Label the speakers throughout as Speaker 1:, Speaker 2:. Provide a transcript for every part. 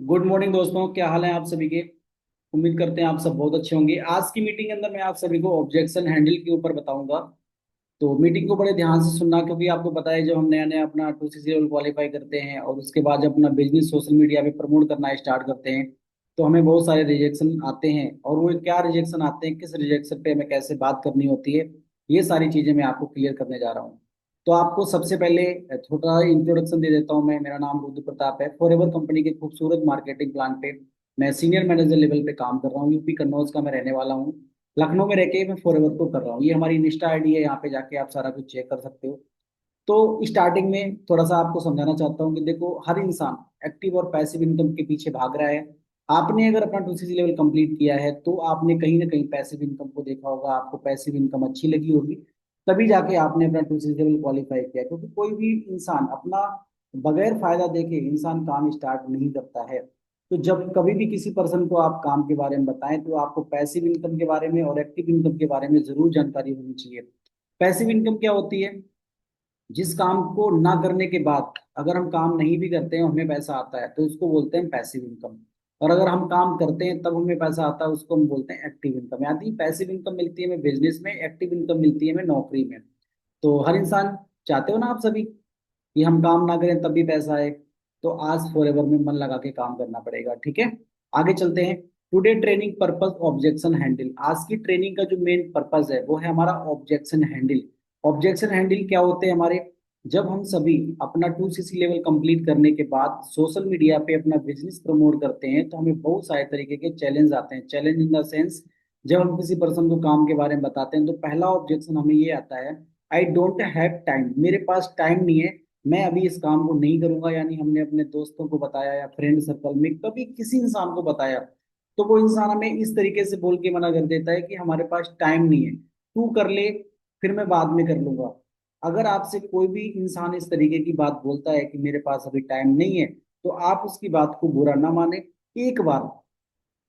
Speaker 1: Good morning दोस्तों, क्या हाल है आप सभी के। उम्मीद करते हैं आप सब बहुत अच्छे होंगे। आज की मीटिंग के अंदर मैं आप सभी को ऑब्जेक्शन हैंडल के ऊपर बताऊंगा। तो मीटिंग को बड़े ध्यान से सुनना, क्योंकि आपको पता है जब हम नया नया अपना 2CC लेवल क्वालिफाई करते हैं और उसके बाद जब अपना बिजनेस सोशल मीडिया पे प्रमोट करना स्टार्ट करते हैं तो हमें बहुत सारे रिजेक्शन आते हैं। और वो क्या रिजेक्शन आते हैं, किस रिजेक्शन पे हमें कैसे बात करनी होती है, ये सारी चीजें मैं आपको क्लियर करने जा रहा हूँ। तो आपको सबसे पहले थोड़ा इंट्रोडक्शन दे देता हूँ। मैं, मेरा नाम रुद्र प्रताप है। फॉरएवर कंपनी के खूबसूरत मार्केटिंग प्लान पे मैं सीनियर मैनेजर लेवल पे काम कर रहा हूँ। यूपी कन्नौज का मैं रहने वाला हूँ। लखनऊ में रह के मैं फॉरएवर को कर रहा हूँ। ये हमारी इंस्टा आईडी है, यहाँ पे जाके आप सारा कुछ चेक कर सकते हो। तो स्टार्टिंग में थोड़ा सा आपको समझाना चाहता हूँ कि देखो, हर इंसान एक्टिव और पैसिव इनकम के पीछे भाग रहा है। आपने अगर अपना 2CC लेवल कंप्लीट किया है तो आपने कहीं ना कहीं पैसिव इनकम को देखा होगा, आपको पैसिव इनकम अच्छी लगी होगी, तभी जाके आपने अपना 2CC लेवल क्वालिफाई किया। क्योंकि कोई भी इंसान अपना बगैर फायदा देखे इंसान काम स्टार्ट नहीं करता है। तो जब कभी भी किसी पर्सन को आप काम के बारे में बताएं तो आपको पैसिव इनकम के बारे में और एक्टिव इनकम के बारे में जरूर जानकारी होनी चाहिए। पैसिव इनकम क्या होती है? जिस काम को ना करने के बाद अगर हम काम नहीं भी करते हैं हमें पैसा आता है तो उसको बोलते हैं पैसिव इनकम। और अगर हम काम करते हैं तब हमें पैसा आता है, उसको हम बोलते हैं एक्टिव इनकम। यानी पैसिव इनकम मिलती है हमें बिजनेस में, एक्टिव इनकम मिलती है हमें नौकरी में। तो हर इंसान, चाहते हो ना आप सभी कि हम काम ना करें तब भी पैसा आए। तो आज फॉरएवर में मन लगा के काम करना पड़ेगा, ठीक है। आगे चलते हैं। Today training purpose objection handle. आज की ट्रेनिंग का जो मेन पर्पस है वो है हमारा ऑब्जेक्शन हैंडल। ऑब्जेक्शन हैंडल क्या होते हैं हमारे? जब हम सभी अपना 2CC लेवल कंप्लीट करने के बाद सोशल मीडिया पे अपना बिजनेस प्रमोट करते हैं तो हमें बहुत सारे तरीके के चैलेंज आते हैं। चैलेंज इन द सेंस, जब हम किसी पर्सन को काम के बारे में बताते हैं तो पहला ऑब्जेक्शन हमें ये आता है, आई डोंट हैव टाइम। मेरे पास टाइम नहीं है, मैं अभी इस काम को नहीं करूंगा। यानी हमने अपने दोस्तों को बताया या फ्रेंड सर्कल में कभी किसी इंसान को बताया तो वो इंसान हमें इस तरीके से बोल के मना कर देता है कि हमारे पास टाइम नहीं है, तू कर ले, फिर मैं बाद में कर लूंगा। अगर आपसे कोई भी इंसान इस तरीके की बात बोलता है कि मेरे पास अभी टाइम नहीं है, तो आप उसकी बात को बुरा ना माने। एक बार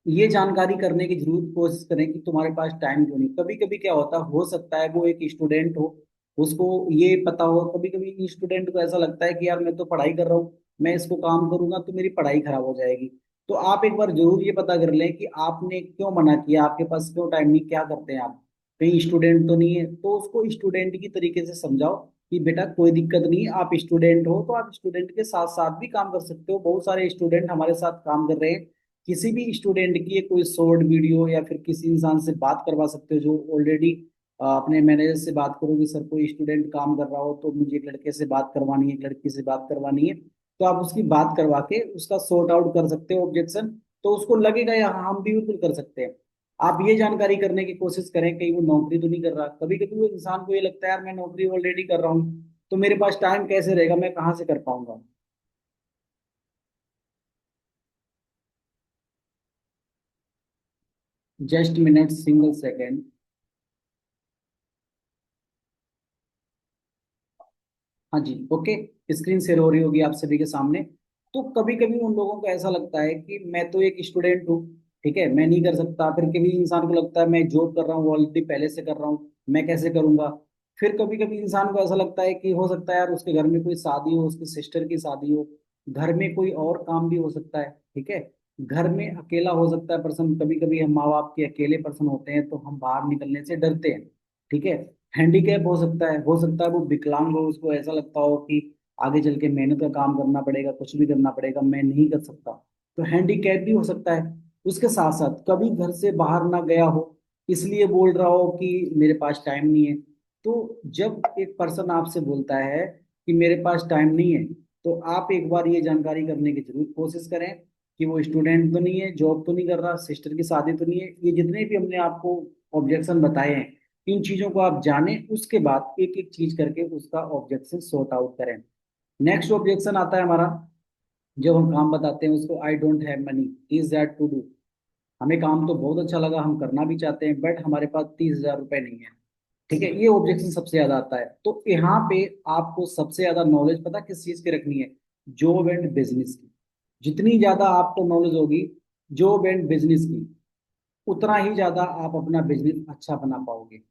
Speaker 1: ये जानकारी करने की जरूर कोशिश करें कि तुम्हारे पास टाइम क्यों नहीं। कभी कभी क्या होता हो सकता है वो एक स्टूडेंट हो, उसको ये पता हो। कभी कभी स्टूडेंट को ऐसा लगता है कि यार मैं तो पढ़ाई कर रहा हूँ, मैं इसको काम करूंगा तो मेरी पढ़ाई खराब हो जाएगी। तो आप एक बार जरूर ये पता कर लें कि आपने क्यों मना किया, आपके पास क्यों टाइम नहीं, क्या करते हैं आप, कहीं स्टूडेंट तो नहीं है। तो उसको स्टूडेंट की तरीके से समझाओ कि बेटा कोई दिक्कत नहीं, आप स्टूडेंट हो तो आप स्टूडेंट के साथ साथ भी काम कर सकते हो। बहुत सारे स्टूडेंट हमारे साथ काम कर रहे हैं। किसी भी स्टूडेंट की कोई शॉर्ट वीडियो या फिर किसी इंसान से बात करवा सकते हो जो ऑलरेडी अपने मैनेजर से बात करोगे, सर कोई स्टूडेंट काम कर रहा हो तो मुझे एक लड़के से बात करवानी है, एक लड़की से बात करवानी है, तो आप उसकी बात करवा के उसका सॉर्ट आउट कर सकते हो ऑब्जेक्शन। तो उसको लगेगा यार हाँ, हम भी बिल्कुल कर सकते हैं। आप ये जानकारी करने की कोशिश करें कहीं वो नौकरी तो नहीं कर रहा। कभी कभी वो इंसान को ये लगता है यार मैं नौकरी ऑलरेडी कर रहा हूँ तो मेरे पास टाइम कैसे रहेगा, मैं कहाँ से कर पाऊंगा। Just minute, single second. हाँ जी, ओके। स्क्रीन शेयर हो रही होगी आप सभी के सामने। तो कभी कभी उन लोगों को ऐसा लगता है कि मैं तो एक स्टूडेंट हूँ, ठीक है, मैं नहीं कर सकता। फिर कभी इंसान को लगता है मैं जॉब कर रहा हूँ, ऑलरेडी पहले से कर रहा हूँ, मैं कैसे करूंगा। फिर कभी कभी इंसान को ऐसा लगता है कि हो सकता है यार उसके घर में कोई शादी हो, उसकी सिस्टर की शादी हो, घर में कोई और काम भी हो सकता है, ठीक है। घर में अकेला हो सकता है पर्सन। कभी कभी हम माँ बाप के अकेले पर्सन होते हैं तो हम बाहर निकलने से डरते हैं, ठीक है। हैंडीकैप हो सकता है, हो सकता है वो विकलांग हो, उसको ऐसा लगता हो कि आगे चल के मेहनत का काम करना पड़ेगा, कुछ भी करना पड़ेगा, मैं नहीं कर सकता। तो हैंडीकैप भी हो सकता है। उसके साथ साथ कभी घर से बाहर ना गया हो, इसलिए बोल रहा हो कि मेरे पास टाइम नहीं है। तो जब एक पर्सन आपसे बोलता है कि मेरे पास टाइम नहीं है, तो आप एक बार ये जानकारी करने की जरूर कोशिश करें कि वो स्टूडेंट तो नहीं है, जॉब तो नहीं कर रहा, सिस्टर की शादी तो नहीं है। ये जितने भी हमने आपको ऑब्जेक्शन बताए हैं, इन चीजों को आप जानें, उसके बाद एक एक चीज करके उसका ऑब्जेक्शन सॉर्ट आउट करें। नेक्स्ट ऑब्जेक्शन आता है हमारा, जब हम काम बताते हैं उसको, I don't have money, is that to do. हमें काम तो बहुत अच्छा लगा, हम करना भी चाहते हैं, बट हमारे पास 30,000 रुपए नहीं है, ठीक है। ये ऑब्जेक्शन सबसे ज्यादा आता है। तो यहाँ पे आपको सबसे ज्यादा नॉलेज पता किस चीज की रखनी है? जॉब एंड बिजनेस की। जितनी ज्यादा आपको नॉलेज होगी जॉब एंड बिजनेस की, उतना ही ज्यादा आप अपना बिजनेस अच्छा बना पाओगे।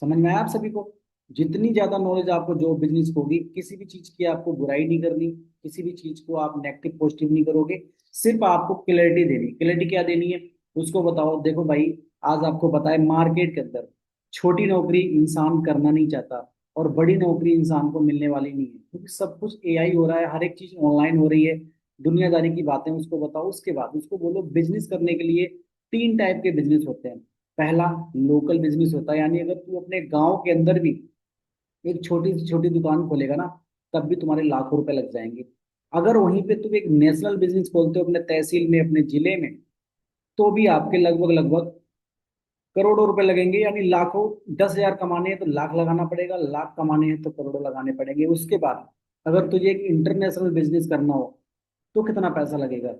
Speaker 1: समझ में आया आप सभी को? जितनी ज्यादा नॉलेज आपको जो बिजनेस होगी, किसी भी चीज की आपको बुराई नहीं करनी, किसी भी चीज को आप नेगेटिव पॉजिटिव नहीं करोगे, सिर्फ आपको क्लैरिटी देनी। क्लैरिटी क्या देनी है, उसको बताओ। देखो भाई, आज आपको पता है मार्केट के अंदर छोटी नौकरी इंसान करना नहीं चाहता, और बड़ी नौकरी इंसान को मिलने वाली नहीं है, क्योंकि सब कुछ एआई हो रहा है, हर एक चीज ऑनलाइन हो रही है। दुनियादारी की बातें उसको बताओ। उसके बाद उसको बोलो बिजनेस करने के लिए तीन टाइप के बिजनेस होते हैं। पहला, लोकल बिजनेस होता है, यानी अगर तू अपने गांव के अंदर भी एक छोटी सी छोटी दुकान खोलेगा ना, तब भी तुम्हारे लाखों रुपए लग जाएंगे। अगर वहीं पे तुम एक नेशनल बिजनेस खोलते हो अपने तहसील में, अपने जिले में, तो भी आपके लगभग लगभग करोड़ों रुपए लगेंगे, यानी लाखों। 10,000 कमाने हैं तो लाख लगाना पड़ेगा, लाख कमाने हैं तो करोड़ों लगाने पड़ेंगे। उसके बाद अगर तुझे एक इंटरनेशनल बिजनेस करना हो, तो कितना पैसा लगेगा?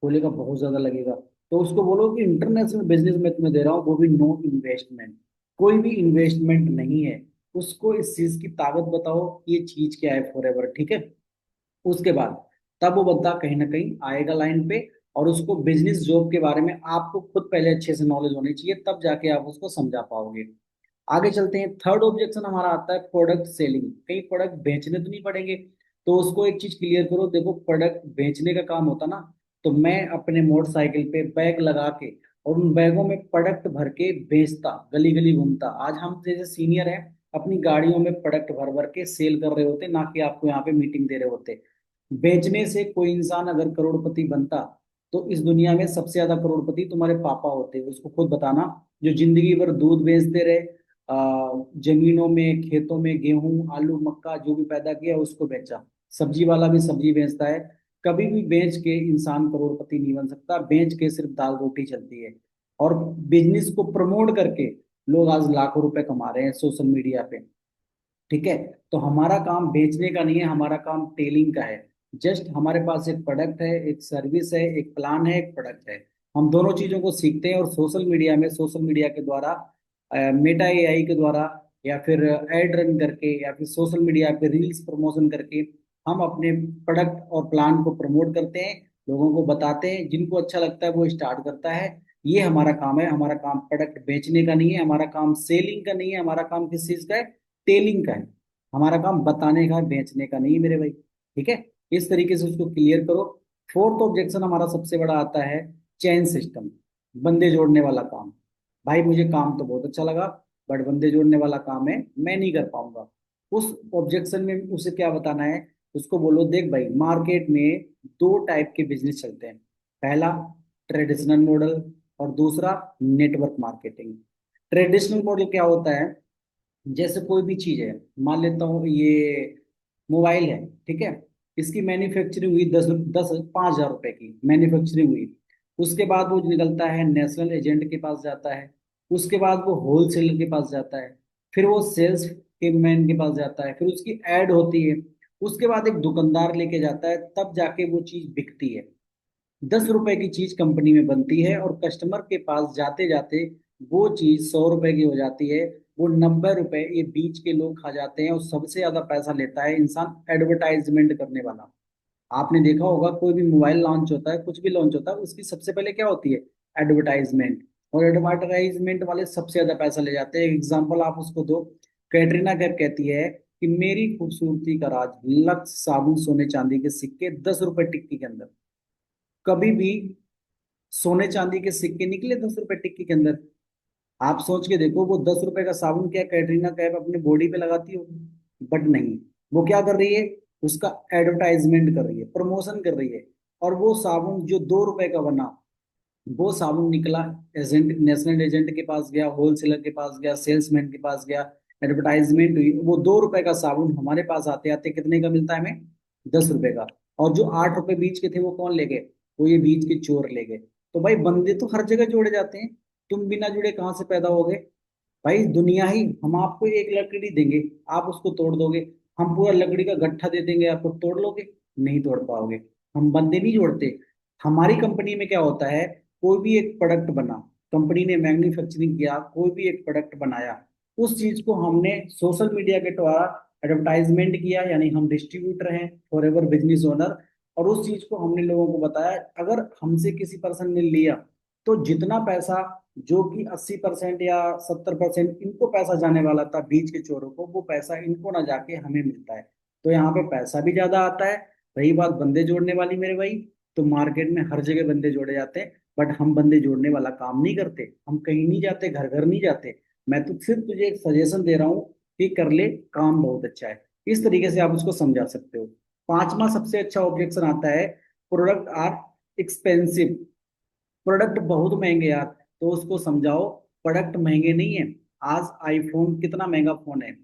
Speaker 1: बोलेगा बहुत ज्यादा लगेगा। तो उसको बोलो कि इंटरनेशनल बिजनेस में तुम्हें दे रहा हूँ, वो भी नो इन्वेस्टमेंट, कोई भी इन्वेस्टमेंट नहीं है। उसको इस चीज की ताकत बताओ कि ये चीज क्या है फॉर एवर, ठीक है। उसके बाद तब वो बंदा कहीं ना कहीं आएगा लाइन पे, और उसको बिजनेस जॉब के बारे में आपको खुद पहले अच्छे से नॉलेज होनी चाहिए, तब जाके आप उसको समझा पाओगे। आगे चलते हैं। थर्ड ऑब्जेक्शन हमारा आता है प्रोडक्ट सेलिंग। कई प्रोडक्ट बेचने तो नहीं पड़ेंगे, तो उसको एक चीज क्लियर करो। देखो, प्रोडक्ट बेचने का काम होता ना, तो मैं अपने मोटरसाइकिल पे बैग लगा के और उन बैगों में प्रोडक्ट भर के बेचता, गली गली घूमता। आज हम जैसे सीनियर हैं, अपनी गाड़ियों में प्रोडक्ट भर भर के सेल कर रहे होते, ना कि आपको यहाँ पे मीटिंग दे रहे होते। बेचने से कोई इंसान अगर करोड़पति बनता, तो इस दुनिया में सबसे ज्यादा करोड़पति तुम्हारे पापा होते, उसको खुद बताना। जो जिंदगी भर दूध बेचते रहे, जमीनों में खेतों में गेहूं आलू मक्का जो भी पैदा किया उसको बेचा। सब्जी वाला भी सब्जी बेचता है। कभी भी बेच के इंसान करोड़पति नहीं बन सकता, बेच के सिर्फ दाल रोटी चलती है। और बिजनेस को प्रमोट करके लोग आज लाखों रुपए कमा रहे हैं सोशल मीडिया पे, ठीक है। तो हमारा काम बेचने का नहीं है, हमारा काम टेलिंग का है। जस्ट हमारे पास एक प्रोडक्ट है, एक सर्विस है, एक प्लान है, एक प्रोडक्ट है। हम दोनों चीजों को सीखते हैं, और सोशल मीडिया में, सोशल मीडिया के द्वारा, मेटा एआई के द्वारा, या फिर एड रन करके, या फिर सोशल मीडिया पे रील्स प्रमोशन करके हम अपने प्रोडक्ट और प्लान को प्रमोट करते हैं, लोगों को बताते हैं। जिनको अच्छा लगता है वो स्टार्ट करता है। ये हमारा काम है। हमारा काम प्रोडक्ट बेचने का नहीं है, हमारा काम सेलिंग का नहीं है, हमारा काम किस चीज का है? टेलिंग का है। हमारा काम बताने का है, बेचने का नहीं है मेरे भाई, ठीक है। इस तरीके से उसको क्लियर करो। फोर्थ ऑब्जेक्शन हमारा सबसे बड़ा आता है चेन सिस्टम, बंदे जोड़ने वाला काम। भाई मुझे काम तो बहुत अच्छा लगा, बट बंदे जोड़ने वाला काम है, मैं नहीं कर पाऊंगा। उस ऑब्जेक्शन में उसे क्या बताना है? उसको बोलो देख भाई, मार्केट में दो टाइप के बिजनेस चलते हैं। पहला, ट्रेडिशनल मॉडल, और दूसरा नेटवर्क मार्केटिंग। ट्रेडिशनल मॉडल क्या होता है? जैसे कोई भी चीज है, मान लेता हूँ ये मोबाइल है, ठीक है। इसकी मैन्युफैक्चरिंग हुई 5,000 रुपए की मैन्युफैक्चरिंग हुई। उसके बाद वो निकलता है नेशनल एजेंट के पास जाता है। उसके बाद वो होलसेलर के पास जाता है। फिर वो सेल्स के मैन के पास जाता है, फिर उसकी एड होती है। उसके बाद एक दुकानदार लेके जाता है, तब जाके वो चीज बिकती है। 10 रुपए की चीज कंपनी में बनती है, और कस्टमर के पास जाते जाते वो चीज 100 रुपए की हो जाती है। वो 90 रुपए ये बीच के लोग खा जाते हैं, और सबसे ज्यादा पैसा लेता है इंसान एडवर्टाइजमेंट करने वाला। आपने देखा होगा, कोई भी मोबाइल लॉन्च होता है, कुछ भी लॉन्च होता है, उसकी सबसे पहले क्या होती है? एडवर्टाइजमेंट। और एडवर्टाइजमेंट वाले सबसे ज्यादा पैसा ले जाते हैं। एग्जाम्पल आप उसको दो। कैटरीना कैफ कहती है कि मेरी खूबसूरती का राज लक्स साबुन सोने चांदी के सिक्के 10 रुपए टिक्की के अंदर। कभी भी सोने चांदी के सिक्के निकले 10 रुपए टिक्की के अंदर? आप सोच के देखो, वो 10 रुपए का साबुन क्या कैटरीना कैफ अपने बॉडी पे लगाती होगी? बट नहीं। वो क्या कर रही है? उसका एडवर्टाइजमेंट कर रही है, प्रमोशन कर रही है। और वो साबुन जो 2 रुपए का बना, वो साबुन निकला, एजेंट, नेशनल एजेंट के पास गया, होलसेलर के पास गया, सेल्समैन के पास गया, एडवर्टाइजमेंट हुई। वो 2 रुपए का साबुन हमारे पास आते आते कितने का मिलता है हमें? 10 रुपए का। और जो 8 रुपए बीच के थे वो कौन ले गए? वो ये बीच के चोर ले गए। तो भाई बंदे तो हर जगह जोड़े जाते हैं। तुम बिना जुड़े कहाँ से पैदा होगे? भाई दुनिया ही, हम आपको एक लकड़ी देंगे, आप उसको तोड़ दोगे। हम पूरा लकड़ी का गट्ठा दे देंगे, आपको तोड़ लोगे? नहीं तोड़ पाओगे। हम बंदे नहीं जोड़ते। हमारी कंपनी में क्या होता है? कोई भी एक प्रोडक्ट बना, कंपनी ने मैन्युफैक्चरिंग किया, कोई भी एक प्रोडक्ट बनाया, उस चीज को हमने सोशल मीडिया के द्वारा एडवर्टाइजमेंट किया, यानी हम डिस्ट्रीब्यूटर हैं, फॉर एवर बिजनेस ओनर। और उस चीज को हमने लोगों को बताया। अगर हमसे किसी पर्सन ने लिया, तो जितना पैसा जो कि 80% या 70% इनको पैसा जाने वाला था बीच के चोरों को, वो पैसा इनको ना जाके हमें मिलता है। तो यहाँ पे पैसा भी ज्यादा आता है। रही बात बंदे जोड़ने वाली मेरे भाई, तो मार्केट में हर जगह बंदे जोड़े जाते हैं, बट हम बंदे जोड़ने वाला काम नहीं करते, हम कहीं नहीं जाते, घर घर नहीं जाते। मैं तो सिर्फ तुझे एक सजेशन दे रहा हूँ कि कर ले, काम बहुत अच्छा है। इस तरीके से आप उसको समझा सकते हो। पांचवा सबसे अच्छा ऑब्जेक्शन आता है, प्रोडक्ट आर एक्सपेंसिव। प्रोडक्ट बहुत महंगे यार। तो उसको समझाओ, प्रोडक्ट महंगे नहीं है। आज आईफोन कितना महंगा फोन है,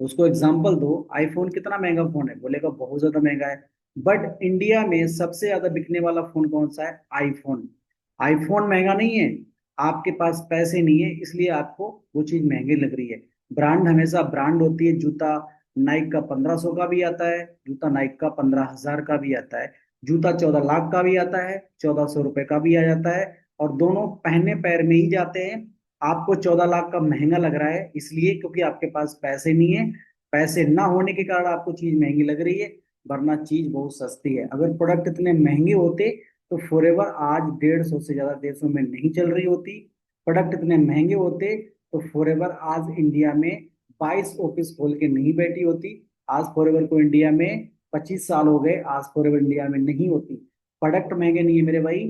Speaker 1: उसको एग्जांपल दो, आईफोन कितना महंगा फोन है, बोलेगा बहुत ज्यादा महंगा है। बट इंडिया में सबसे ज्यादा बिकने वाला फोन कौन सा है? आईफोन। आईफोन महंगा नहीं है, आपके पास पैसे नहीं है इसलिए आपको वो चीज महंगी लग रही है। ब्रांड हमेशा ब्रांड होती है। जूता नाइक का 1500 का भी आता है, जूता नाइक का 15,000 का भी आता है, जूता 14 लाख का भी आता है, 1400 रुपए का भी आ जाता है। और दोनों पहनने पैर में ही जाते हैं। आपको 14 लाख का महंगा लग रहा है इसलिए क्योंकि आपके पास पैसे नहीं है। पैसे ना होने के कारण आपको चीज महंगी लग रही है, वरना चीज बहुत सस्ती है। अगर प्रोडक्ट इतने महंगे होते तो फॉरएवर आज 150 से ज्यादा देशों में नहीं चल रही होती। प्रोडक्ट इतने महंगे होते तो फॉरएवर आज इंडिया में 22 ऑफिस खोल के नहीं बैठी होती। आज फॉरएवर को इंडिया में 25 साल हो गए, आज फॉरएवर इंडिया में नहीं होती। प्रोडक्ट महंगे नहीं है मेरे भाई,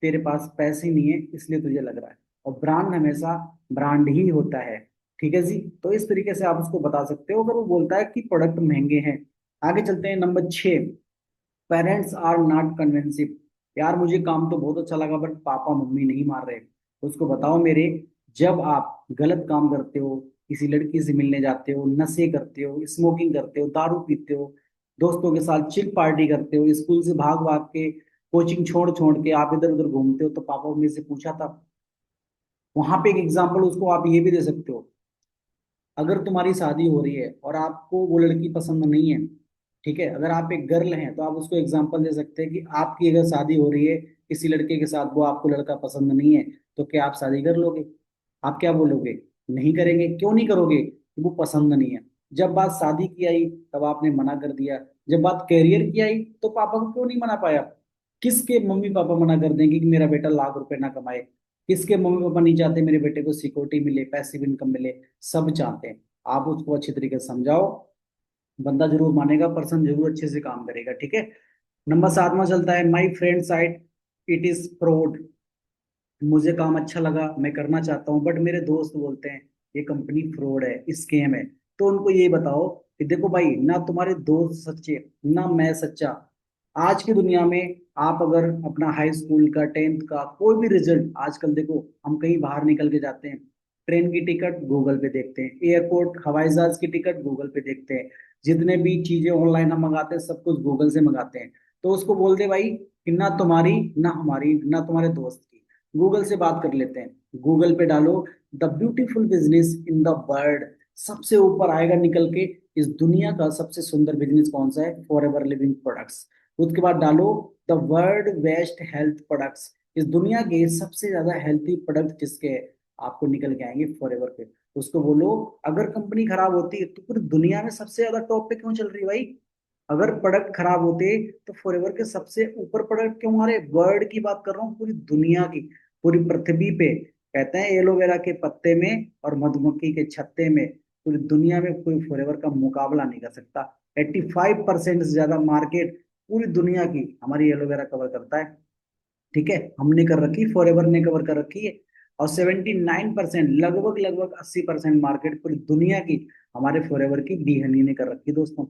Speaker 1: तेरे पास पैसे नहीं है इसलिए तुझे लग रहा है। और ब्रांड हमेशा ब्रांड ही होता है। ठीक है जी, तो इस तरीके से आप उसको बता सकते हो अगर वो बोलता है कि प्रोडक्ट महंगे हैं। आगे चलते हैं, नंबर 6, पेरेंट्स आर नॉट कन्विंसिव। यार मुझे काम तो बहुत अच्छा लगा बट पापा मम्मी नहीं मार रहे। तो उसको बताओ मेरे, जब आप गलत काम करते हो, किसी लड़की से मिलने जाते हो, नशे करते हो, स्मोकिंग करते हो, दारू पीते हो, दोस्तों के साथ चिल पार्टी करते हो, स्कूल से भाग भाग के, कोचिंग छोड़ छोड़ के आप इधर उधर घूमते हो, तो पापा मम्मी से पूछा था? वहां पे एक एग्जाम्पल उसको आप ये भी दे सकते हो, अगर तुम्हारी शादी हो रही है और आपको वो लड़की पसंद नहीं है, ठीक है, अगर आप एक गर्ल हैं तो आप उसको एग्जांपल दे सकते हैं कि आपकी अगर शादी हो रही है किसी लड़के के साथ, वो आपको लड़का पसंद नहीं है, तो क्या आप शादी कर लोगे? आप क्या बोलोगे? नहीं करेंगे। क्यों नहीं करोगे? वो पसंद नहीं है। जब बात शादी की आई तब आपने मना कर दिया, जब बात कैरियर की आई तो पापा को क्यों नहीं मना पाया? किसके मम्मी पापा मना कर देंगे कि मेरा बेटा लाख रुपए ना कमाए? किसके मम्मी पापा नहीं चाहते मेरे बेटे को सिक्योरिटी मिले, पैसिव इनकम मिले? सब चाहते हैं। आप उसको अच्छी तरीके से समझाओ, बंदा जरूर मानेगा, पर्सन जरूर अच्छे से काम करेगा। ठीक है। नंबर 7 में चलता है, my friend side it is fraud. मुझे काम अच्छा लगा, मैं करना चाहता हूँ, बट मेरे दोस्त बोलते हैं ये कंपनी फ्रॉड है, स्कैम है। तो उनको ये बताओ कि देखो भाई, ना तुम्हारे दोस्त सच्चे, ना मैं सच्चा। आज की दुनिया में आप अगर अपना हाई स्कूल का, 10th का कोई भी रिजल्ट, आजकल देखो हम कहीं बाहर निकल के जाते हैं, ट्रेन की टिकट गूगल पे देखते हैं, एयरपोर्ट हवाई जहाज की टिकट गूगल पे देखते हैं, जितने भी चीजें ऑनलाइन हम मंगाते हैं सब कुछ गूगल से मंगाते हैं। तो उसको बोल दे भाई कि ना तुम्हारी, ना हमारी, ना तुम्हारे दोस्त की, गूगल से बात कर लेते हैं। गूगल पे डालो the beautiful business in the world, सबसे ऊपर आएगा निकल के, इस दुनिया का सबसे सुंदर बिजनेस कौन सा है? For ever living products. उसके बाद डालो the world best health products, इस दुनिया के सबसे ज्यादा हेल्थी प्रोडक्ट किसके हैं? आपको निकल के आएंगे फॉर एवर पे। उसको बोलो अगर कंपनी खराब होती है तो पूरी दुनिया में सबसे ज्यादा टॉप पे क्यों चल रही है भाई? अगर प्रोडक्ट खराब होते तो फॉरएवर के सबसे ऊपर प्रोडक्ट क्यों आ रहे? वर्ल्ड की बात कर रहा हूँ, पूरी दुनिया की, पूरी पृथ्वी पे। कहते हैं एलोवेरा के पत्ते में और मधुमक्खी के छत्ते में पूरी दुनिया में कोई फॉरएवर का मुकाबला नहीं कर सकता। 85% से ज्यादा मार्केट पूरी दुनिया की हमारी एलोवेरा कवर करता है। ठीक है, हमने कर रखी, फॉरएवर ने कवर कर रखी है। और 79%, लगभग लगभग 80% मार्केट पूरी दुनिया की हमारे फॉरएवर की डी हनी ने कर रखी है दोस्तों।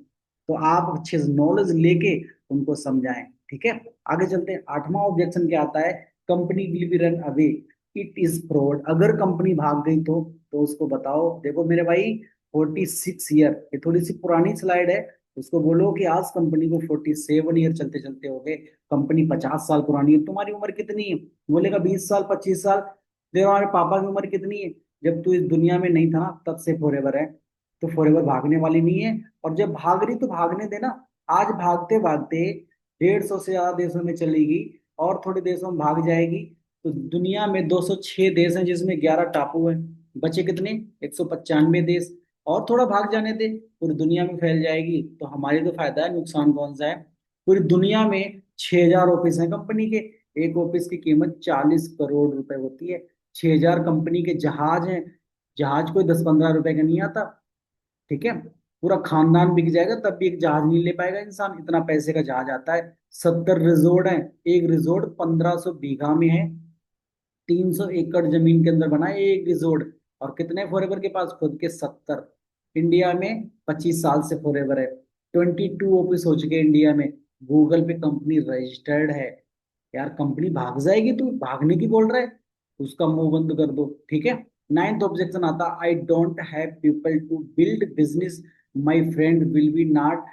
Speaker 1: तो आप अच्छे से नॉलेज लेके उनको समझाएं। ठीक है। आगे चलते हैं, 8वां ऑब्जेक्शन क्या आता है, company will be run away, it is fraud. अगर कंपनी भाग गई तो उसको बताओ देखो मेरे भाई, 46 ईयर, ये थोड़ी सी पुरानी स्लाइड है। उसको बोलो कि आज कंपनी को 47 ईयर चलते चलते हो गए, कंपनी 50 साल पुरानी है, तुम्हारी उम्र कितनी है? बोलेगा 20 साल, 25 साल। देखो हमारे पापा की उम्र कितनी है? जब तू इस दुनिया में नहीं था ना तब से फॉरएवर है। तो फॉरएवर भागने वाली नहीं है। और जब भाग रही तो भागने देना। आज भागते भागते 150 से ज्यादा देशों में चलेगी, और थोड़े देशों में भाग जाएगी। तो दुनिया में 206 देश हैं जिसमें 11 टापू हैं। बचे कितने? 195 देश। और थोड़ा भाग जाने दे, पूरी दुनिया में फैल जाएगी। तो हमारी तो फायदा है, नुकसान कौन सा है? पूरी दुनिया में 6,000 ऑफिस हैं कंपनी के, एक ऑफिस की कीमत 40 करोड़ रुपए होती है। 6,000 कंपनी के जहाज हैं। जहाज कोई 10-15 रुपए का नहीं आता। ठीक है। पूरा खानदान बिक जाएगा तब भी एक जहाज नहीं ले पाएगा इंसान, इतना पैसे का जहाज आता है। 70 रिजोर्ट है। एक रिजोर्ट 1,500 बीघा में है। 300 एकड़ जमीन के अंदर बना है एक रिजोर्ट। और कितने फॉरेवर के पास? खुद के 70। इंडिया में 25 साल से फॉरेवर है। 22 ऑफिस हो चुके हैं इंडिया में। गूगल पे कंपनी रजिस्टर्ड है। यार कंपनी भाग जाएगी, तू भागने की बोल रहा है? उसका मुंह बंद कर दो, ठीक है। नाइन्थ ऑब्जेक्शन आता, I don't have people to build business, my friend will be not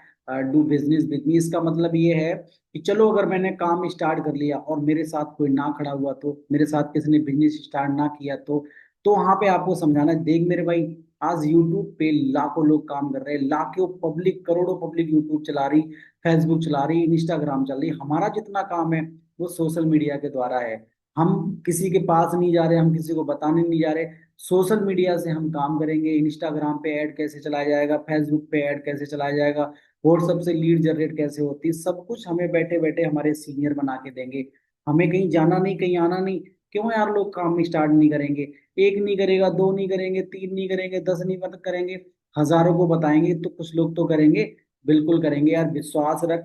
Speaker 1: do business with me. इसका मतलब ये है कि चलो अगर मैंने काम स्टार्ट कर लिया और मेरे साथ कोई ना खड़ा हुआ तो, मेरे साथ किसी ने बिजनेस स्टार्ट ना किया तो वहां पे आपको समझाना है, देख मेरे भाई, आज यूट्यूब पे लाखों लोग काम कर रहे हैं, लाखों पब्लिक, करोड़ों पब्लिक यूट्यूब चला रही, फेसबुक चला रही, इंस्टाग्राम चल रही। हमारा जितना काम है वो सोशल मीडिया के द्वारा है। हम किसी के पास नहीं जा रहे, हम किसी को बताने नहीं जा रहे। सोशल मीडिया से हम काम करेंगे। इंस्टाग्राम पे ऐड कैसे चलाया जाएगा, फेसबुक पे ऐड कैसे चलाया जाएगा, व्हाट्सएप से लीड जनरेट कैसे होती है, सब कुछ हमें बैठे बैठे हमारे सीनियर बना के देंगे। हमें कहीं जाना नहीं, कहीं आना नहीं। क्यों यार लोग काम स्टार्ट नहीं करेंगे? एक नहीं करेगा, दो नहीं करेंगे, तीन नहीं करेंगे, 10 नहीं मत करेंगे, हजारों को बताएंगे तो कुछ लोग तो करेंगे। बिल्कुल करेंगे यार, विश्वास रख।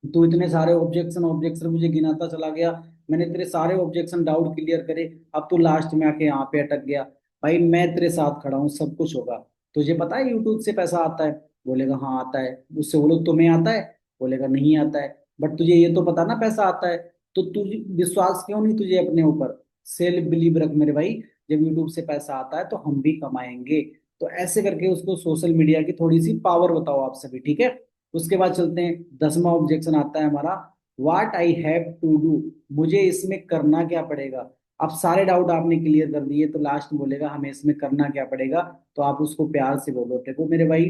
Speaker 1: तू इतने सारे ऑब्जेक्शन ऑब्जेक्शन मुझे गिनाता चला गया। मैंने तेरे सारे ऑब्जेक्शन डाउट क्लियर करे। अब तू लास्ट में आके यहाँ पे अटक गया। भाई मैं तेरे साथ खड़ा हूँ, सब कुछ होगा। तुझे पता है यूट्यूब से पैसा आता है? बोलेगा हाँ आता है। उससे बोलो तुम्हें आता है? बोलेगा नहीं आता है। बट तुझे ये तो पता ना पैसा आता है। तो तुझे विश्वास क्यों नहीं तुझे अपने ऊपर? सेल्फ बिलीव रख मेरे भाई। जब यूट्यूब से पैसा आता है तो हम भी कमाएंगे। तो ऐसे करके उसको सोशल मीडिया की थोड़ी सी पावर बताओ आप सभी, ठीक है। उसके बाद चलते हैं, 10वां ऑब्जेक्शन आता है हमारा, वाट आई हैव टू डू। मुझे इसमें करना क्या पड़ेगा? अब सारे डाउट आपने क्लियर कर दिए तो लास्ट में बोलेगा हमें इसमें करना क्या पड़ेगा। तो आप उसको प्यार से बोलो, देखो मेरे भाई,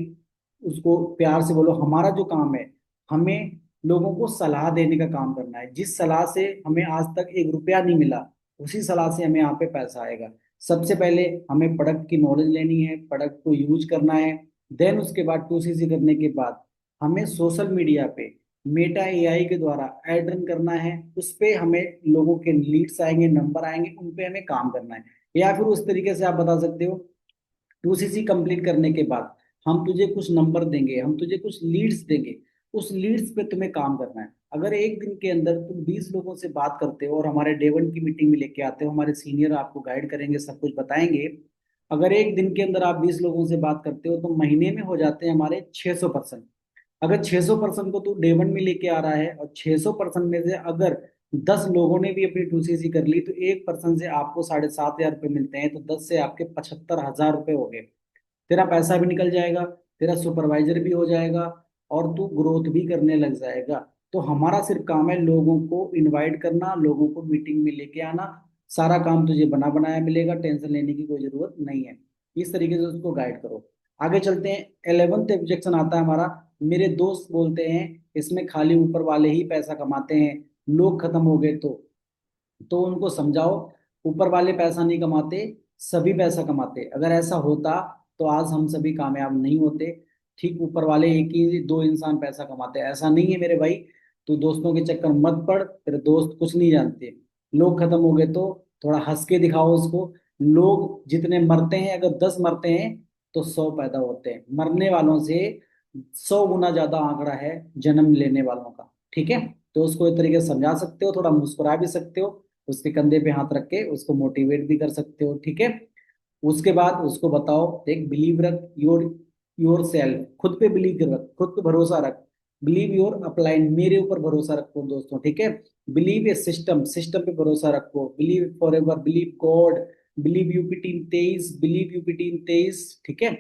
Speaker 1: उसको प्यार से बोलो, हमारा जो काम है, हमें लोगों को सलाह देने का काम करना है। जिस सलाह से हमें आज तक 1 रुपया नहीं मिला, उसी सलाह से हमें यहाँ पे पैसा आएगा। सबसे पहले हमें प्रोडक्ट की नॉलेज लेनी है, प्रोडक्ट को यूज करना है। देन उसके बाद 2CC करने के बाद हमें सोशल मीडिया पे मेटा एआई के द्वारा एड रन करना है। उस पे हमें लोगों के लीड्स आएंगे, नंबर आएंगे, उन पे हमें काम करना है। या फिर उस तरीके से आप बता सकते हो, 2CC कंप्लीट करने के बाद हम तुझे कुछ नंबर देंगे, हम तुझे कुछ लीड्स देंगे। उस लीड्स पे तुम्हें काम करना है। अगर एक दिन के अंदर तुम 20 लोगों से बात करते हो और हमारे डे 1 की मीटिंग में लेके आते हो, हमारे सीनियर आपको गाइड करेंगे, सब कुछ बताएंगे। अगर एक दिन के अंदर आप 20 लोगों से बात करते हो तो महीने में हो जाते हैं हमारे 600%। अगर 600% को तू डे 1 में लेके आ रहा है और 600% में से अगर 10 लोगों ने भी अपनी 2CC कर ली तो 1% से आपको 7,500 रुपये मिलते हैं। तो 10 से आपके 75,000 रुपये हो गए। तेरा पैसा भी निकल जाएगा, तेरा सुपरवाइजर भी हो जाएगा, और तू ग्रोथ भी करने लग जाएगा। तो हमारा सिर्फ काम है लोगों को इनवाइट करना, लोगों को मीटिंग में लेके आना। सारा काम तुझे बना बनाया मिलेगा, टेंशन लेने की कोई जरूरत नहीं है। इस तरीके से उसको गाइड करो। आगे चलते हैं, 11th ऑब्जेक्शन आता है हमारा, मेरे दोस्त बोलते हैं इसमें खाली ऊपर वाले ही पैसा कमाते हैं, लोग खत्म हो गए तो उनको समझाओ, ऊपर वाले पैसा नहीं कमाते, सभी पैसा कमाते। अगर ऐसा होता तो आज हम सभी कामयाब नहीं होते। ठीक, ऊपर वाले एक ही दो इंसान पैसा कमाते, ऐसा नहीं है मेरे भाई। तू दोस्तों के चक्कर मत पड़, तेरे दोस्त कुछ नहीं जानते। लोग खत्म हो गए तो थोड़ा हंस के दिखाओ उसको। लोग जितने मरते हैं, अगर 10 मरते हैं तो 100 पैदा होते हैं। मरने वालों से 100 गुना ज्यादा आंकड़ा है जन्म लेने वालों का, ठीक है। तो उसको एक तरीके से समझा सकते हो, थोड़ा मुस्कुरा भी सकते हो, उसके कंधे पे हाथ रख के उसको मोटिवेट भी कर सकते हो, ठीक है। उसके बाद उसको बताओ, देख बिलीव रख, योर सेल्फ, खुद पे बिलीव रख, खुद पे भरोसा रख। बिलीव योर अपलाइन, मेरे ऊपर भरोसा रखो दोस्तों, ठीक है। बिलीव ए सिस्टम, सिस्टम पे भरोसा रखो। Believe for ever, believe God, believe UP team 23, believe UP team 23, ठीक है।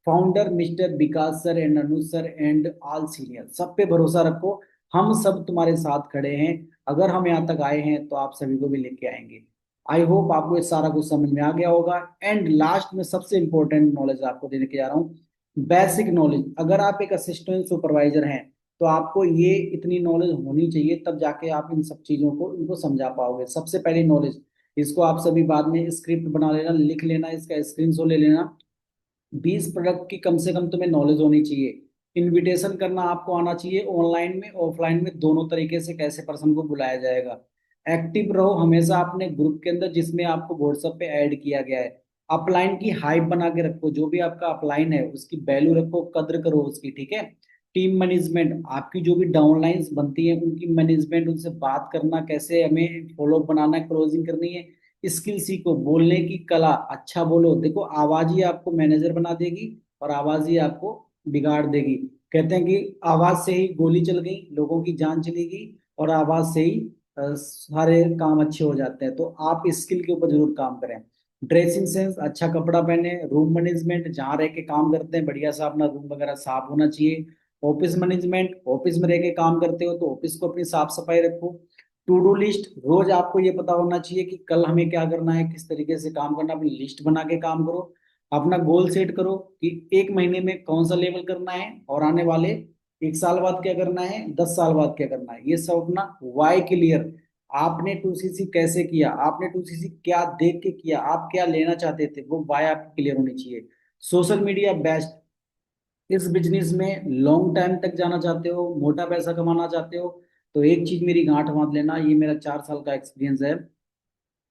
Speaker 1: Founder mister Vikas sir and Anuj sir and all senior, सब पे भरोसा रखो। हम सब तुम्हारे साथ खड़े हैं। अगर हम यहाँ तक आए हैं तो आप सभी को भी लेके आएंगे। आई होप आपको ये सारा कुछ समझ में आ गया होगा। एंड लास्ट में सबसे इंपॉर्टेंट नॉलेज आपको देने के जा रहा हूँ, बेसिक नॉलेज। अगर आप एक असिस्टेंट सुपरवाइजर हैं तो आपको ये इतनी नॉलेज होनी चाहिए, तब जाके आप इन सब चीजों को इनको समझा पाओगे। सबसे पहली नॉलेज, इसको आप सभी बाद में स्क्रिप्ट बना लेना, लिख लेना, इसका स्क्रीनशॉट ले लेना। 20 प्रोडक्ट की कम से कम तुम्हें नॉलेज होनी चाहिए। इनविटेशन करना आपको आना चाहिए, ऑनलाइन में ऑफलाइन में दोनों तरीके से कैसे पर्सन को बुलाया जाएगा। एक्टिव रहो हमेशा अपने ग्रुप के अंदर जिसमें आपको व्हाट्सएप पे ऐड किया गया है। अपलाइन की हाइप बना के रखो, जो भी आपका अपलाइन है उसकी वैल्यू रखो, कद्र करो उसकी, ठीक है। टीम मैनेजमेंट, आपकी जो भी डाउनलाइंस बनती है उनकी मैनेजमेंट, उनसे बात करना कैसे, हमें फॉलो बनाना है, क्लोजिंग करनी है। स्किल सीखो, बोलने की कला, अच्छा बोलो। देखो आवाज ही आपको मैनेजर बना देगी और आवाज ही आपको बिगाड़ देगी। कहते हैं कि आवाज से ही गोली चल गई, लोगों की जान चली गई, और आवाज से ही सारे काम अच्छे हो जाते हैं। तो आप स्किल के ऊपर जरूर काम करें। ड्रेसिंग सेंस, अच्छा कपड़ा पहने। रूम मैनेजमेंट, जहाँ रह के काम करते हैं बढ़िया सा अपना रूम वगैरह साफ होना चाहिए। ऑफिस मैनेजमेंट, ऑफिस में रह के काम करते हो तो ऑफिस को अपनी साफ सफाई रखो। टू डू लिस्ट, रोज आपको ये पता होना चाहिए कि कल हमें क्या करना है, किस तरीके से काम करना है, अपनी लिस्ट बना के काम करो। अपना गोल सेट करो कि एक महीने में कौन सा लेवल करना है, और आने वाले एक साल बाद क्या करना है, 10 साल बाद क्या करना है, ये सब अपना वाई क्लियर। आपने 2CC कैसे किया, आपने 2CC क्या देख के किया, आप क्या लेना चाहते थे, वो वाई आपकी क्लियर होनी चाहिए। सोशल मीडिया बेस्ट, इस बिजनेस में लॉन्ग टाइम तक जाना चाहते हो, मोटा पैसा कमाना चाहते हो, तो एक चीज मेरी गांठ बांध लेना, ये मेरा 4 साल का एक्सपीरियंस है।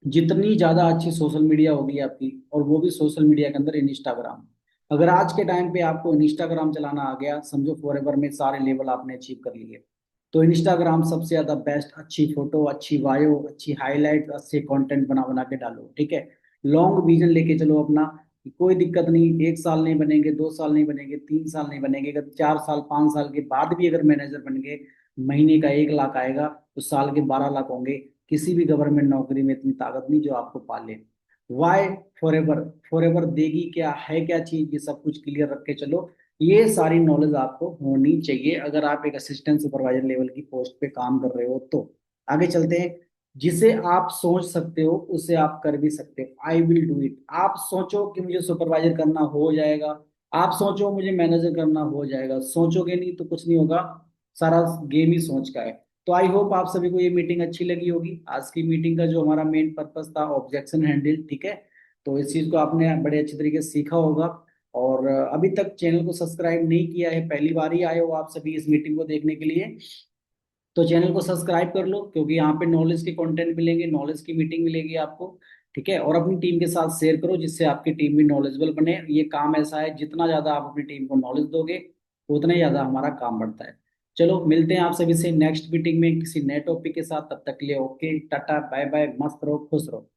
Speaker 1: जितनी ज्यादा अच्छी सोशल मीडिया होगी आपकी, और वो भी सोशल मीडिया के अंदर इंस्टाग्राम, अगर आज के टाइम पे आपको इंस्टाग्राम चलाना आ गया, समझो फॉर एवर में सारे लेवल आपने अचीव कर लिए। तो इंस्टाग्राम सबसे ज्यादा बेस्ट, अच्छी फोटो, अच्छी बायो, अच्छी हाईलाइट, अच्छे कंटेंट बना बना के डालो, ठीक है। लॉन्ग विजन लेके चलो अपना, कि कोई दिक्कत नहीं, 1 साल नहीं बनेंगे, 2 साल नहीं बनेंगे, 3 साल नहीं बनेंगे, अगर 4 साल 5 साल के बाद भी अगर मैनेजर बन गए, महीने का 1 लाख आएगा तो साल के 12 लाख होंगे। किसी भी गवर्नमेंट नौकरी में इतनी ताकत नहीं जो आपको पाले। Why forever, forever देगी क्या है, क्या चीज, ये सब कुछ क्लियर रख के चलो। ये सारी नॉलेज आपको होनी चाहिए अगर आप एक असिस्टेंट सुपरवाइजर लेवल की पोस्ट पे काम कर रहे हो तो। आगे चलते हैं। जिसे आप सोच सकते हो उसे आप कर भी सकते हो, आई विल डू इट। आप सोचो कि मुझे सुपरवाइजर करना हो जाएगा, आप सोचो मुझे मैनेजर करना हो जाएगा, सोचोगे नहीं तो कुछ नहीं होगा। सारा गेम ही सोच का है। तो आई होप आप सभी को ये मीटिंग अच्छी लगी होगी। आज की मीटिंग का जो हमारा मेन पर्पस था, ऑब्जेक्शन हैंडल, ठीक है। तो इस चीज को आपने बड़े अच्छे तरीके से सीखा होगा। और अभी तक चैनल को सब्सक्राइब नहीं किया है, पहली बार ही आए हो आप सभी इस मीटिंग को देखने के लिए, तो चैनल को सब्सक्राइब कर लो, क्योंकि यहाँ पे नॉलेज के कंटेंट मिलेंगे, नॉलेज की मीटिंग मिलेगी आपको, ठीक है। और अपनी टीम के साथ शेयर करो जिससे आपकी टीम भी नॉलेजेबल बने। ये काम ऐसा है, जितना ज्यादा आप अपनी टीम को नॉलेज दोगे उतना ही ज्यादा हमारा काम बढ़ता है। चलो मिलते हैं आप सभी से नेक्स्ट मीटिंग में किसी नए टॉपिक के साथ, तब तक के लिए ओके टाटा बाय बाय, मस्त रहो खुश रहो।